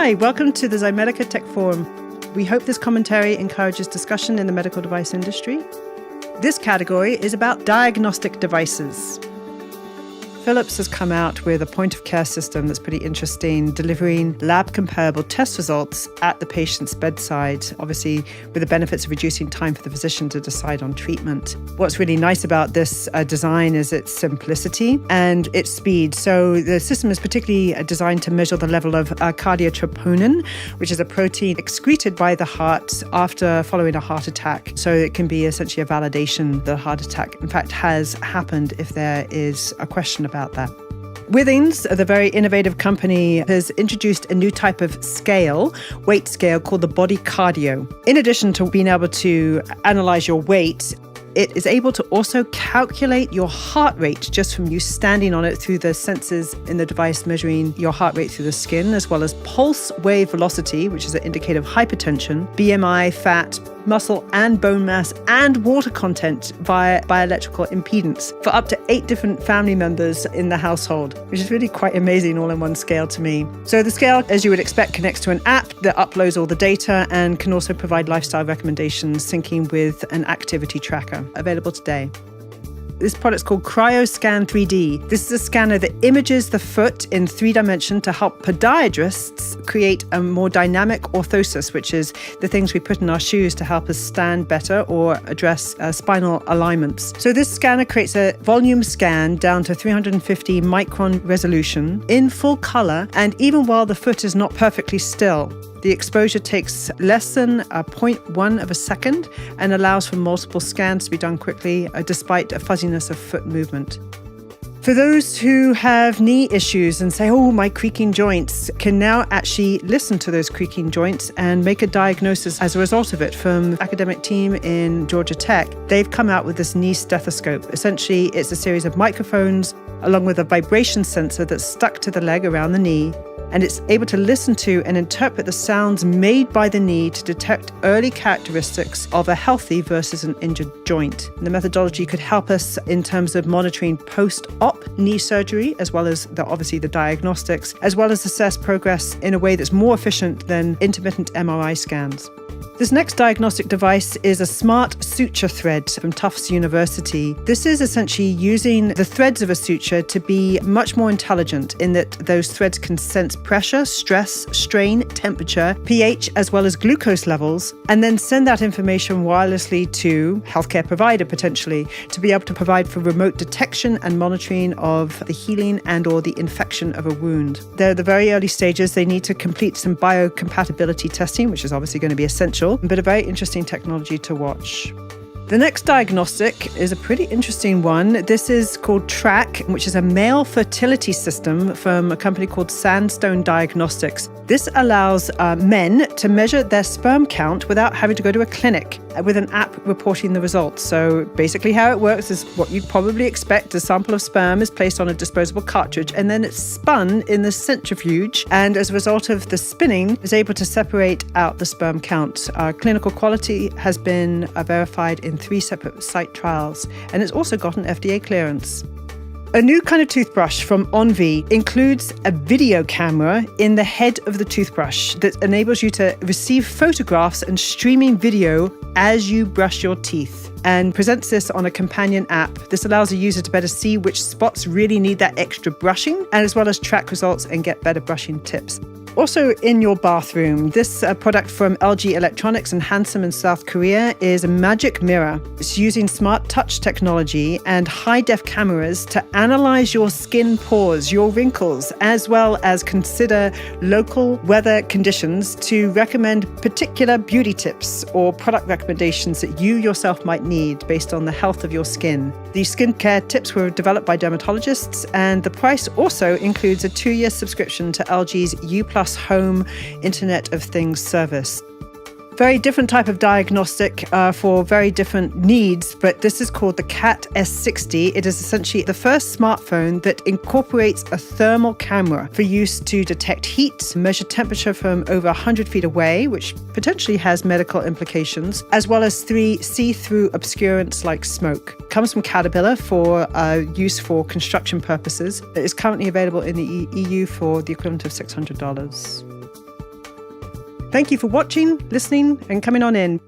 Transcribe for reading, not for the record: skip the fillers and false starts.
Hi, welcome to the Ximedica TechForum. We hope this commentary encourages discussion in the medical device industry. This category is about diagnostic devices. Philips has come out with a point-of-care system that's pretty interesting, delivering lab-comparable test results at the patient's bedside, obviously with the benefits of reducing time for the physician to decide on treatment. What's really nice about this design is its simplicity and its speed. So the system is particularly designed to measure the level of cardiotroponin, which is a protein excreted by the heart after following a heart attack. So it can be essentially a validation that a heart attack, in fact, has happened if there is a question about that. Withings, the very innovative company, has introduced a new type of scale, weight scale, called the Body Cardio. In addition to being able to analyze your weight, it is able to also calculate your heart rate just from you standing on it through the sensors in the device measuring your heart rate through the skin, as well as pulse wave velocity, which is an indicator of hypertension, BMI, fat, muscle and bone mass, and water content via bioelectrical impedance for up to 8 different family members in the household, which is really quite amazing all in one scale to me. So the scale, as you would expect, connects to an app that uploads all the data and can also provide lifestyle recommendations syncing with an activity tracker. Available today. This product's called CryoScan 3D. This is a scanner that images the foot in 3 dimensions to help podiatrists create a more dynamic orthosis, which is the things we put in our shoes to help us stand better or address spinal alignments. So this scanner creates a volume scan down to 350 micron resolution in full color, and even while the foot is not perfectly still. The exposure takes less than 0.1 of a second and allows for multiple scans to be done quickly, despite a fuzziness of foot movement. For those who have knee issues and say, oh, my creaking joints, can now actually listen to those creaking joints and make a diagnosis as a result of it from the academic team in Georgia Tech. They've come out with this knee stethoscope. Essentially, it's a series of microphones along with a vibration sensor that's stuck to the leg around the knee. And it's able to listen to and interpret the sounds made by the knee to detect early characteristics of a healthy versus an injured joint. And the methodology could help us in terms of monitoring post-op knee surgery, as well as obviously the diagnostics, as well as assess progress in a way that's more efficient than intermittent MRI scans. This next diagnostic device is a smart suture thread from Tufts University. This is essentially using the threads of a suture to be much more intelligent in that those threads can sense pressure, stress, strain, temperature, pH, as well as glucose levels, and then send that information wirelessly to healthcare provider potentially to be able to provide for remote detection and monitoring of the healing and or the infection of a wound. They're at the very early stages. They need to complete some biocompatibility testing, which is obviously going to be essential, but a very interesting technology to watch. The next diagnostic is a pretty interesting one. This is called TRAC, which is a male fertility system from a company called Sandstone Diagnostics. This allows men to measure their sperm count without having to go to a clinic, with an app reporting the results. So basically how it works is what you'd probably expect. A sample of sperm is placed on a disposable cartridge and then it's spun in the centrifuge, and as a result of the spinning is able to separate out the sperm count. Clinical quality has been verified in 3 separate site trials, and it's also got an FDA clearance. A new kind of toothbrush from Onvi includes a video camera in the head of the toothbrush that enables you to receive photographs and streaming video as you brush your teeth, and presents this on a companion app. This allows a user to better see which spots really need that extra brushing, and as well as track results and get better brushing tips. Also in your bathroom, this product from LG Electronics and Handsome in South Korea is a magic mirror. It's using smart touch technology and high-def cameras to analyze your skin pores, your wrinkles, as well as consider local weather conditions to recommend particular beauty tips or product recommendations that you yourself might need based on the health of your skin. These skincare tips were developed by dermatologists, and the price also includes a 2-year subscription to LG's U+ Home Internet of Things service. Very different type of diagnostic for very different needs, but this is called the Cat S60. It is essentially the first smartphone that incorporates a thermal camera for use to detect heat, measure temperature from over 100 feet away, which potentially has medical implications, as well as 3 see-through obscurants like smoke. Comes from Caterpillar for use for construction purposes. It is currently available in the EU for the equivalent of $600. Thank you for watching, listening, and coming on in.